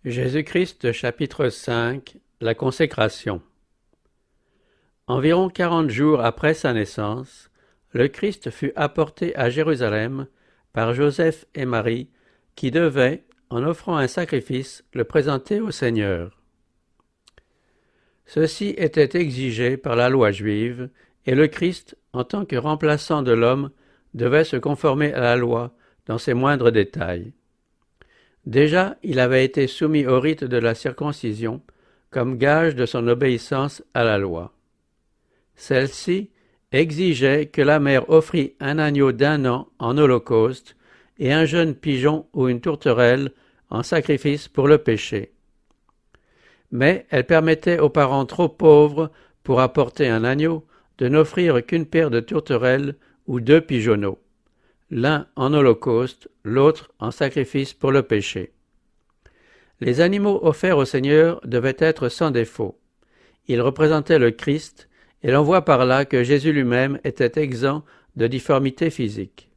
Jésus-Christ chapitre 5 La consécration. Environ 40 jours après sa naissance, le Christ fut apporté à Jérusalem par Joseph et Marie, qui devaient, en offrant un sacrifice, le présenter au Seigneur. Ceci était exigé par la loi juive, et le Christ, en tant que remplaçant de l'homme, devait se conformer à la loi dans ses moindres détails. Déjà, il avait été soumis au rite de la circoncision comme gage de son obéissance à la loi. Celle-ci exigeait que la mère offrît un agneau d'1 an en holocauste et un jeune pigeon ou une tourterelle en sacrifice pour le péché. Mais elle permettait aux parents trop pauvres pour apporter un agneau de n'offrir qu'une paire de tourterelles ou 2 pigeonneaux, l'un en holocauste, l'autre en sacrifice pour le péché. Les animaux offerts au Seigneur devaient être sans défaut. Ils représentaient le Christ, et l'on voit par là que Jésus lui-même était exempt de difformité physique.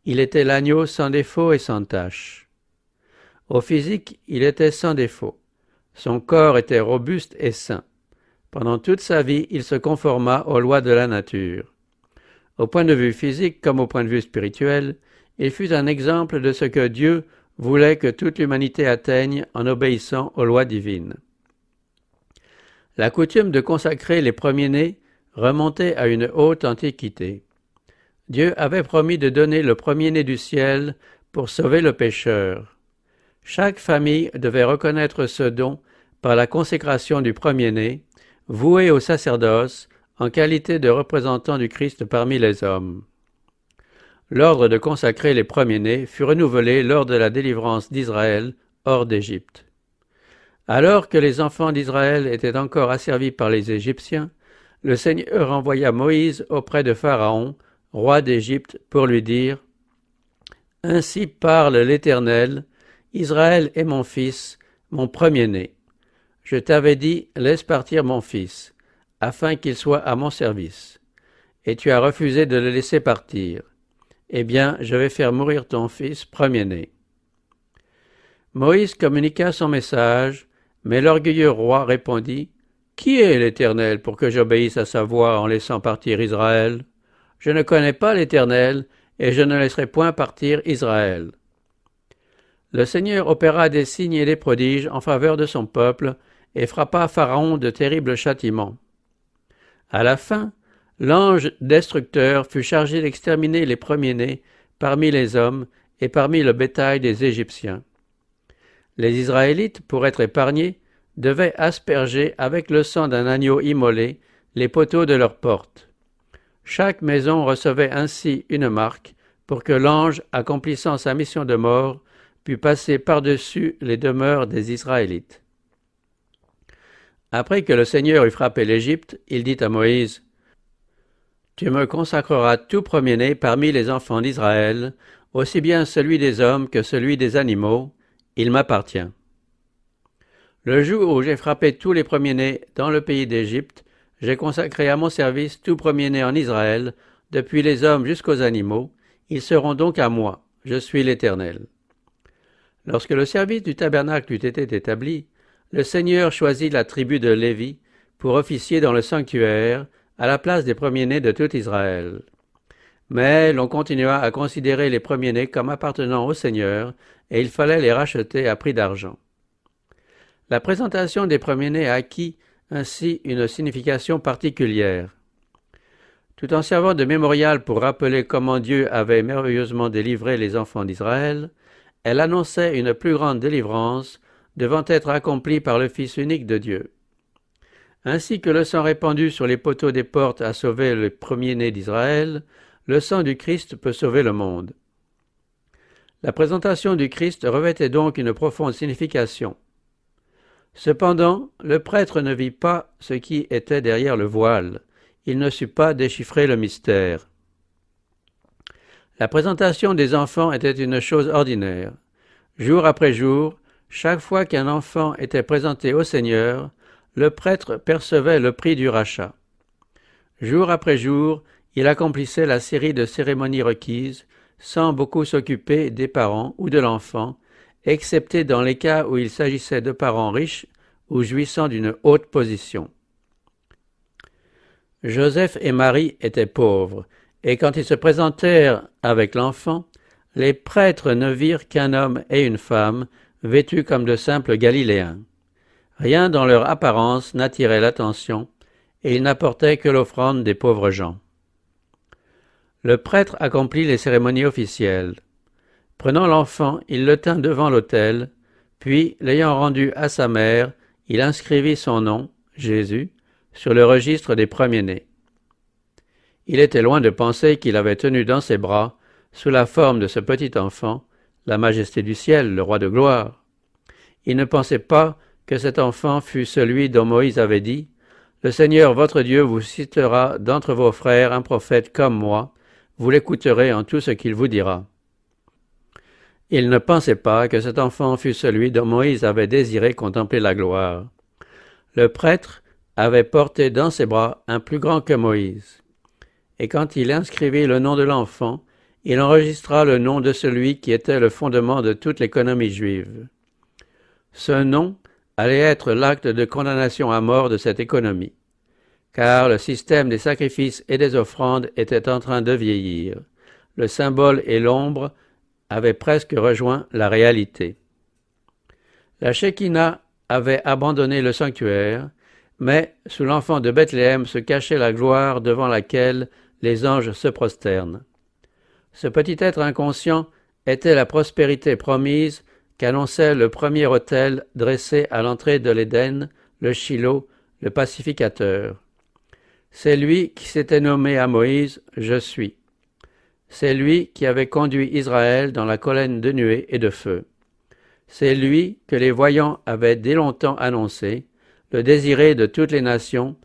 Il était l'agneau sans défaut et sans tache. Au physique, il était sans défaut. Son corps était robuste et sain. Pendant toute sa vie, il se conforma aux lois de la nature. Au point de vue physique comme au point de vue spirituel, il fut un exemple de ce que Dieu voulait que toute l'humanité atteigne en obéissant aux lois divines. La coutume de consacrer les premiers-nés remontait à une haute antiquité. Dieu avait promis de donner le premier-né du ciel pour sauver le pécheur. Chaque famille devait reconnaître ce don par la consécration du premier-né, voué au sacerdoce, en qualité de représentant du Christ parmi les hommes. L'ordre de consacrer les premiers-nés fut renouvelé lors de la délivrance d'Israël hors d'Égypte. Alors que les enfants d'Israël étaient encore asservis par les Égyptiens, le Seigneur envoya Moïse auprès de Pharaon, roi d'Égypte, pour lui dire « Ainsi parle l'Éternel, Israël est mon fils, mon premier-né. Je t'avais dit, laisse partir mon fils, afin qu'il soit à mon service. Et tu as refusé de le laisser partir. Eh bien, je vais faire mourir ton fils premier-né. » Moïse communiqua son message, mais l'orgueilleux roi répondit « Qui est l'Éternel pour que j'obéisse à sa voix en laissant partir Israël? Je ne connais pas l'Éternel, et je ne laisserai point partir Israël. » Le Seigneur opéra des signes et des prodiges en faveur de son peuple et frappa Pharaon de terribles châtiments. À la fin, l'ange destructeur fut chargé d'exterminer les premiers-nés parmi les hommes et parmi le bétail des Égyptiens. Les Israélites, pour être épargnés, devaient asperger avec le sang d'un agneau immolé les poteaux de leurs portes. Chaque maison recevait ainsi une marque pour que l'ange, accomplissant sa mission de mort, pût passer par-dessus les demeures des Israélites. Après que le Seigneur eut frappé l'Égypte, il dit à Moïse « Tu me consacreras tout premier-né parmi les enfants d'Israël, aussi bien celui des hommes que celui des animaux, il m'appartient. Le jour où j'ai frappé tous les premiers-nés dans le pays d'Égypte, j'ai consacré à mon service tout premier-né en Israël, depuis les hommes jusqu'aux animaux, ils seront donc à moi, je suis l'Éternel. » Lorsque le service du tabernacle eut été établi, le Seigneur choisit la tribu de Lévi pour officier dans le sanctuaire à la place des premiers-nés de tout Israël. Mais l'on continua à considérer les premiers-nés comme appartenant au Seigneur et il fallait les racheter à prix d'argent. La présentation des premiers-nés acquit ainsi une signification particulière. Tout en servant de mémorial pour rappeler comment Dieu avait merveilleusement délivré les enfants d'Israël, elle annonçait une plus grande délivrance devant être accomplie par le Fils unique de Dieu. Ainsi que le sang répandu sur les poteaux des portes a sauvé le premier-né d'Israël, le sang du Christ peut sauver le monde. La présentation du Christ revêtait donc une profonde signification. Cependant, le prêtre ne vit pas ce qui était derrière le voile. Il ne sut pas déchiffrer le mystère. La présentation des enfants était une chose ordinaire. Jour après jour, chaque fois qu'un enfant était présenté au Seigneur, le prêtre percevait le prix du rachat. Jour après jour, il accomplissait la série de cérémonies requises, sans beaucoup s'occuper des parents ou de l'enfant, excepté dans les cas où il s'agissait de parents riches ou jouissant d'une haute position. Joseph et Marie étaient pauvres, et quand ils se présentèrent avec l'enfant, les prêtres ne virent qu'un homme et une femme, vêtus comme de simples Galiléens. Rien dans leur apparence n'attirait l'attention, et ils n'apportaient que l'offrande des pauvres gens. Le prêtre accomplit les cérémonies officielles. Prenant l'enfant, il le tint devant l'autel, puis, l'ayant rendu à sa mère, il inscrivit son nom, Jésus, sur le registre des premiers-nés. Il était loin de penser qu'il avait tenu dans ses bras, sous la forme de ce petit enfant, la majesté du ciel, le roi de gloire. Il ne pensait pas que cet enfant fût celui dont Moïse avait dit « Le Seigneur votre Dieu vous citera d'entre vos frères un prophète comme moi, vous l'écouterez en tout ce qu'il vous dira. » Il ne pensait pas que cet enfant fût celui dont Moïse avait désiré contempler la gloire. Le prêtre avait porté dans ses bras un plus grand que Moïse. Et quand il inscrivit le nom de l'enfant, il enregistra le nom de celui qui était le fondement de toute l'économie juive. Ce nom allait être l'acte de condamnation à mort de cette économie, car le système des sacrifices et des offrandes était en train de vieillir. Le symbole et l'ombre avaient presque rejoint la réalité. La Shekinah avait abandonné le sanctuaire, mais sous l'enfant de Bethléem se cachait la gloire devant laquelle les anges se prosternent. Ce petit être inconscient était la prospérité promise qu'annonçait le premier autel dressé à l'entrée de l'Éden, le Shiloh, le pacificateur. C'est lui qui s'était nommé à Moïse « Je suis ». C'est lui qui avait conduit Israël dans la colonne de nuée et de feu. C'est lui que les voyants avaient dès longtemps annoncé, le désiré de toutes les nations,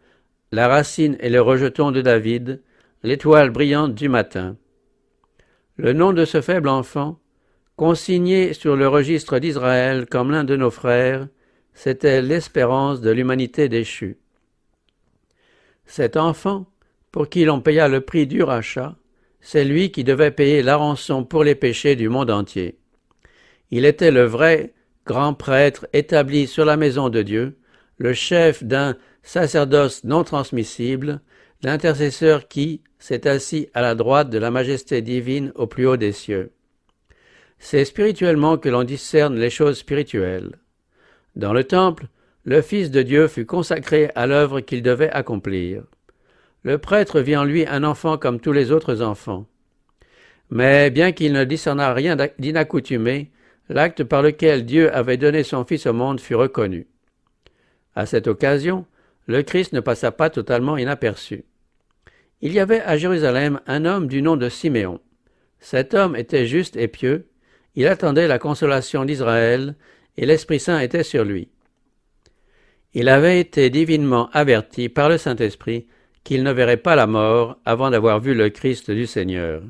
la racine et le rejeton de David, l'étoile brillante du matin. Le nom de ce faible enfant, consigné sur le registre d'Israël comme l'un de nos frères, c'était l'espérance de l'humanité déchue. Cet enfant, pour qui l'on paya le prix du rachat, c'est lui qui devait payer la rançon pour les péchés du monde entier. Il était le vrai grand prêtre établi sur la maison de Dieu, le chef d'un sacerdoce non transmissible, l'intercesseur qui s'est assis à la droite de la majesté divine au plus haut des cieux. C'est spirituellement que l'on discerne les choses spirituelles. Dans le temple, le Fils de Dieu fut consacré à l'œuvre qu'il devait accomplir. Le prêtre vit en lui un enfant comme tous les autres enfants. Mais bien qu'il ne discernât rien d'inaccoutumé, l'acte par lequel Dieu avait donné son Fils au monde fut reconnu. À cette occasion, le Christ ne passa pas totalement inaperçu. Il y avait à Jérusalem un homme du nom de Siméon. Cet homme était juste et pieux, il attendait la consolation d'Israël, et l'Esprit Saint était sur lui. Il avait été divinement averti par le Saint-Esprit qu'il ne verrait pas la mort avant d'avoir vu le Christ du Seigneur.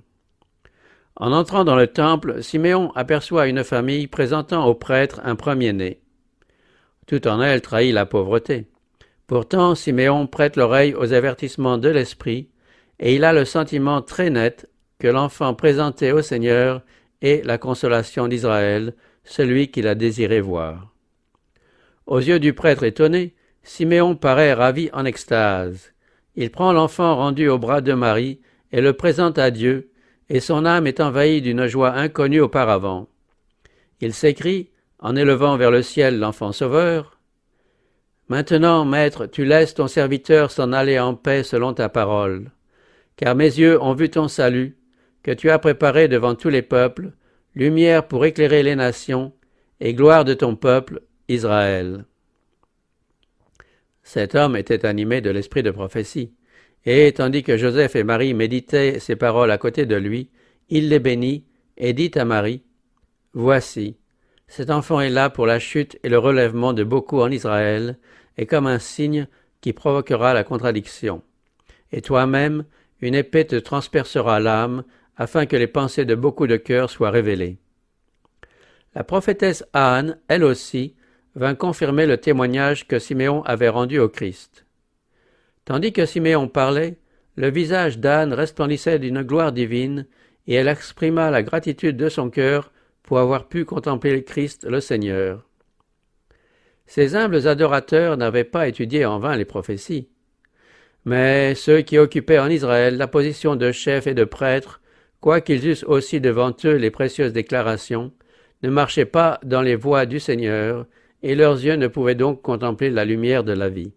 En entrant dans le temple, Siméon aperçoit une famille présentant au prêtre un premier-né. Tout en elle trahit la pauvreté. Pourtant, Siméon prête l'oreille aux avertissements de l'Esprit, et il a le sentiment très net que l'enfant présenté au Seigneur est la consolation d'Israël, celui qu'il a désiré voir. Aux yeux du prêtre étonné, Siméon paraît ravi en extase. Il prend l'enfant rendu au bras de Marie et le présente à Dieu, et son âme est envahie d'une joie inconnue auparavant. Il s'écrie, en élevant vers le ciel l'enfant sauveur, « Maintenant, Maître, tu laisses ton serviteur s'en aller en paix selon ta parole, car mes yeux ont vu ton salut, que tu as préparé devant tous les peuples, lumière pour éclairer les nations, et gloire de ton peuple, Israël. » Cet homme était animé de l'esprit de prophétie, et tandis que Joseph et Marie méditaient ces paroles à côté de lui, il les bénit et dit à Marie, « Voici, cet enfant est là pour la chute et le relèvement de beaucoup en Israël, et comme un signe qui provoquera la contradiction. Et toi-même, une épée te transpercera l'âme, afin que les pensées de beaucoup de cœurs soient révélées. » La prophétesse Anne, elle aussi, vint confirmer le témoignage que Siméon avait rendu au Christ. Tandis que Siméon parlait, le visage d'Anne resplendissait d'une gloire divine, et elle exprima la gratitude de son cœur pour avoir pu contempler le Christ le Seigneur. Ces humbles adorateurs n'avaient pas étudié en vain les prophéties. Mais ceux qui occupaient en Israël la position de chefs et de prêtres, quoiqu'ils eussent aussi devant eux les précieuses déclarations, ne marchaient pas dans les voies du Seigneur, et leurs yeux ne pouvaient donc contempler la lumière de la vie.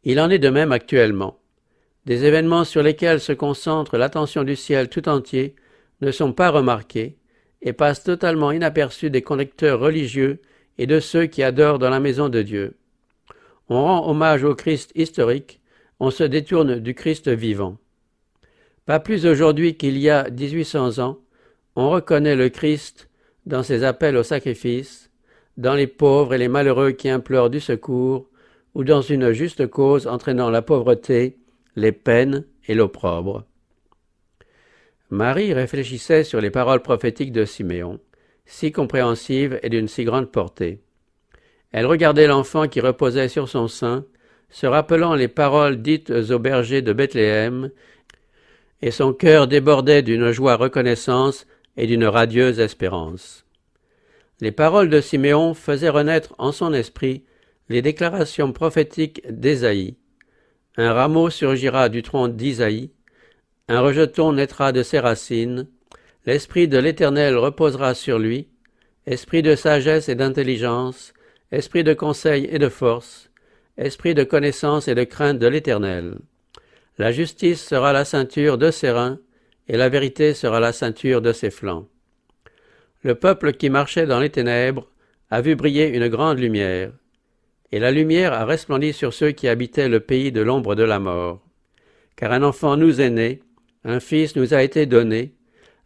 Il en est de même actuellement. Des événements sur lesquels se concentre l'attention du ciel tout entier ne sont pas remarqués et passent totalement inaperçus des conducteurs religieux et de ceux qui adorent dans la maison de Dieu. On rend hommage au Christ historique, on se détourne du Christ vivant. Pas plus aujourd'hui qu'il y a 1800 ans, on reconnaît le Christ dans ses appels au sacrifice, dans les pauvres et les malheureux qui implorent du secours, ou dans une juste cause entraînant la pauvreté, les peines et l'opprobre. Marie réfléchissait sur les paroles prophétiques de Siméon, si compréhensives et d'une si grande portée. Elle regardait l'enfant qui reposait sur son sein, se rappelant les paroles dites aux bergers de Bethléem, et son cœur débordait d'une joie reconnaissance et d'une radieuse espérance. Les paroles de Siméon faisaient renaître en son esprit les déclarations prophétiques d'Ésaïe. Un rameau surgira du tronc d'Isaïe, un rejeton naîtra de ses racines, l'Esprit de l'Éternel reposera sur lui, esprit de sagesse et d'intelligence, esprit de conseil et de force, esprit de connaissance et de crainte de l'Éternel. La justice sera la ceinture de ses reins, et la vérité sera la ceinture de ses flancs. Le peuple qui marchait dans les ténèbres a vu briller une grande lumière, et la lumière a resplendi sur ceux qui habitaient le pays de l'ombre de la mort. Car un enfant nous est né, un fils nous a été donné,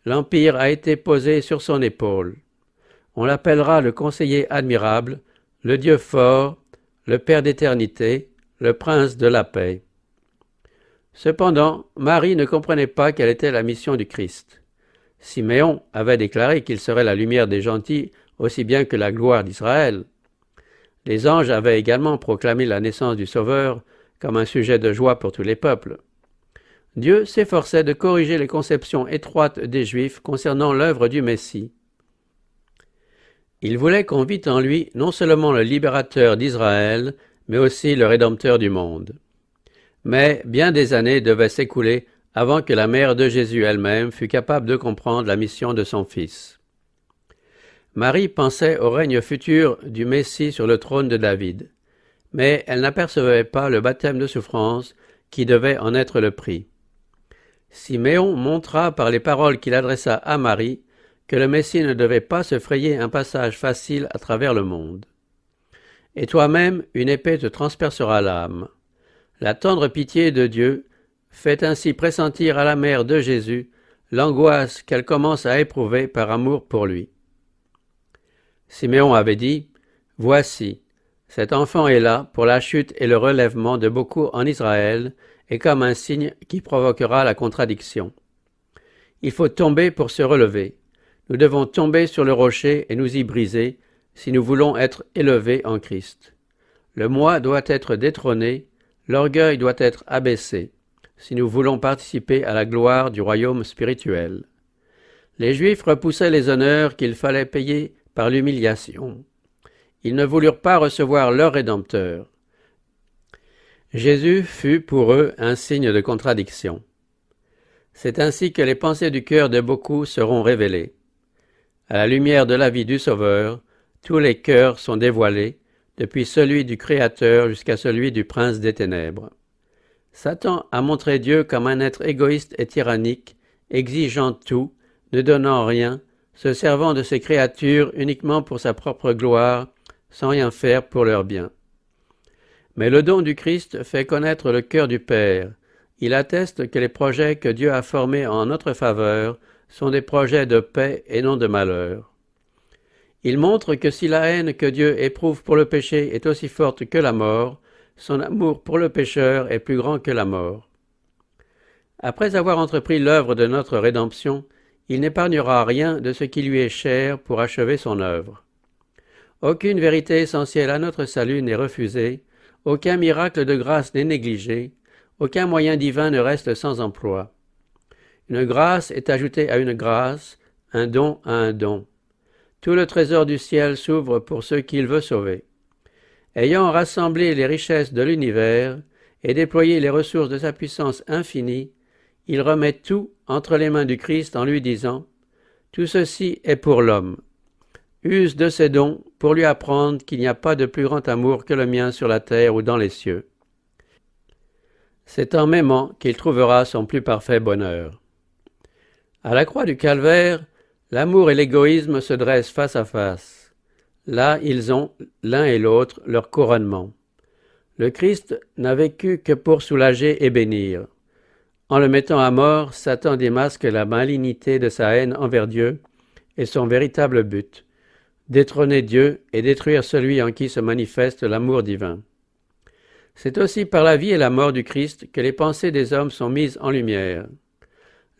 l'empire a été posé sur son épaule. On l'appellera le conseiller admirable, le Dieu fort, le Père d'éternité, le Prince de la paix. Cependant, Marie ne comprenait pas quelle était la mission du Christ. Siméon avait déclaré qu'il serait la lumière des gentils aussi bien que la gloire d'Israël. Les anges avaient également proclamé la naissance du Sauveur comme un sujet de joie pour tous les peuples. Dieu s'efforçait de corriger les conceptions étroites des Juifs concernant l'œuvre du Messie. Il voulait qu'on vît en lui non seulement le libérateur d'Israël, mais aussi le rédempteur du monde. Mais bien des années devaient s'écouler avant que la mère de Jésus elle-même fût capable de comprendre la mission de son Fils. Marie pensait au règne futur du Messie sur le trône de David, mais elle n'apercevait pas le baptême de souffrance qui devait en être le prix. Siméon montra par les paroles qu'il adressa à Marie que le Messie ne devait pas se frayer un passage facile à travers le monde. « Et toi-même, une épée te transpercera l'âme. » La tendre pitié de Dieu fait ainsi pressentir à la mère de Jésus l'angoisse qu'elle commence à éprouver par amour pour lui. Siméon avait dit « Voici, cet enfant est là pour la chute et le relèvement de beaucoup en Israël et comme un signe qui provoquera la contradiction. Il faut tomber pour se relever. Nous devons tomber sur le rocher et nous y briser si nous voulons être élevés en Christ. Le moi doit être détrôné, l'orgueil doit être abaissé, si nous voulons participer à la gloire du royaume spirituel. Les Juifs repoussaient les honneurs qu'il fallait payer par l'humiliation. Ils ne voulurent pas recevoir leur Rédempteur. Jésus fut pour eux un signe de contradiction. C'est ainsi que les pensées du cœur de beaucoup seront révélées. À la lumière de la vie du Sauveur, tous les cœurs sont dévoilés, depuis celui du Créateur jusqu'à celui du Prince des Ténèbres. Satan a montré Dieu comme un être égoïste et tyrannique, exigeant tout, ne donnant rien, se servant de ses créatures uniquement pour sa propre gloire, sans rien faire pour leur bien. Mais le don du Christ fait connaître le cœur du Père. Il atteste que les projets que Dieu a formés en notre faveur sont des projets de paix et non de malheur. Il montre que si la haine que Dieu éprouve pour le péché est aussi forte que la mort, son amour pour le pécheur est plus grand que la mort. Après avoir entrepris l'œuvre de notre rédemption, il n'épargnera rien de ce qui lui est cher pour achever son œuvre. Aucune vérité essentielle à notre salut n'est refusée, aucun miracle de grâce n'est négligé, aucun moyen divin ne reste sans emploi. Une grâce est ajoutée à une grâce, un don à un don. Tout le trésor du ciel s'ouvre pour ceux qu'il veut sauver. Ayant rassemblé les richesses de l'univers et déployé les ressources de sa puissance infinie, il remet tout entre les mains du Christ en lui disant « Tout ceci est pour l'homme. Use de ses dons pour lui apprendre qu'il n'y a pas de plus grand amour que le mien sur la terre ou dans les cieux. » C'est en m'aimant qu'il trouvera son plus parfait bonheur. À la croix du Calvaire, l'amour et l'égoïsme se dressent face à face. Là, ils ont, l'un et l'autre, leur couronnement. Le Christ n'a vécu que pour soulager et bénir. En le mettant à mort, Satan démasque la malignité de sa haine envers Dieu et son véritable but, détrôner Dieu et détruire celui en qui se manifeste l'amour divin. C'est aussi par la vie et la mort du Christ que les pensées des hommes sont mises en lumière.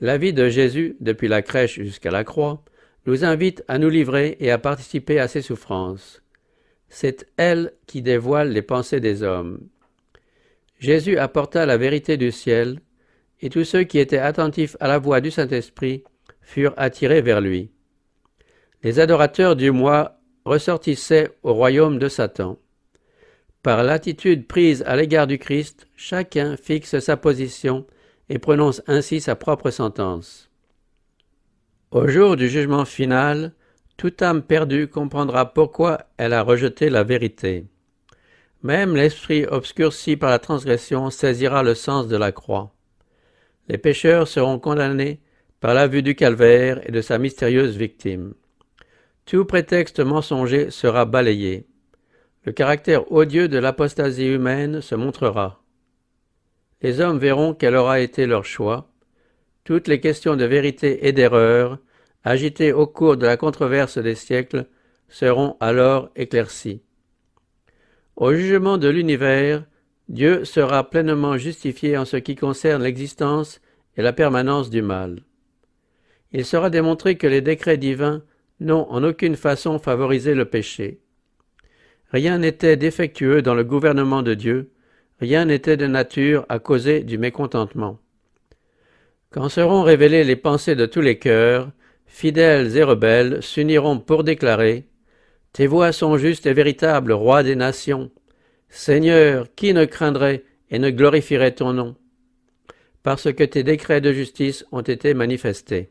La vie de Jésus, depuis la crèche jusqu'à la croix, nous invite à nous livrer et à participer à ses souffrances. C'est elle qui dévoile les pensées des hommes. Jésus apporta la vérité du ciel, et tous ceux qui étaient attentifs à la voix du Saint-Esprit furent attirés vers lui. Les adorateurs du moi ressortissaient au royaume de Satan. Par l'attitude prise à l'égard du Christ, chacun fixe sa position et prononce ainsi sa propre sentence. Au jour du jugement final, toute âme perdue comprendra pourquoi elle a rejeté la vérité. Même l'esprit obscurci par la transgression saisira le sens de la croix. Les pécheurs seront condamnés par la vue du calvaire et de sa mystérieuse victime. Tout prétexte mensonger sera balayé. Le caractère odieux de l'apostasie humaine se montrera. Les hommes verront quel aura été leur choix. Toutes les questions de vérité et d'erreur, agitées au cours de la controverse des siècles, seront alors éclaircies. Au jugement de l'univers, Dieu sera pleinement justifié en ce qui concerne l'existence et la permanence du mal. Il sera démontré que les décrets divins n'ont en aucune façon favorisé le péché. Rien n'était défectueux dans le gouvernement de Dieu, rien n'était de nature à causer du mécontentement. Quand seront révélées les pensées de tous les cœurs, fidèles et rebelles s'uniront pour déclarer « Tes voix sont justes et véritables, roi des nations. Seigneur, qui ne craindrait et ne glorifierait ton nom? Parce que tes décrets de justice ont été manifestés. »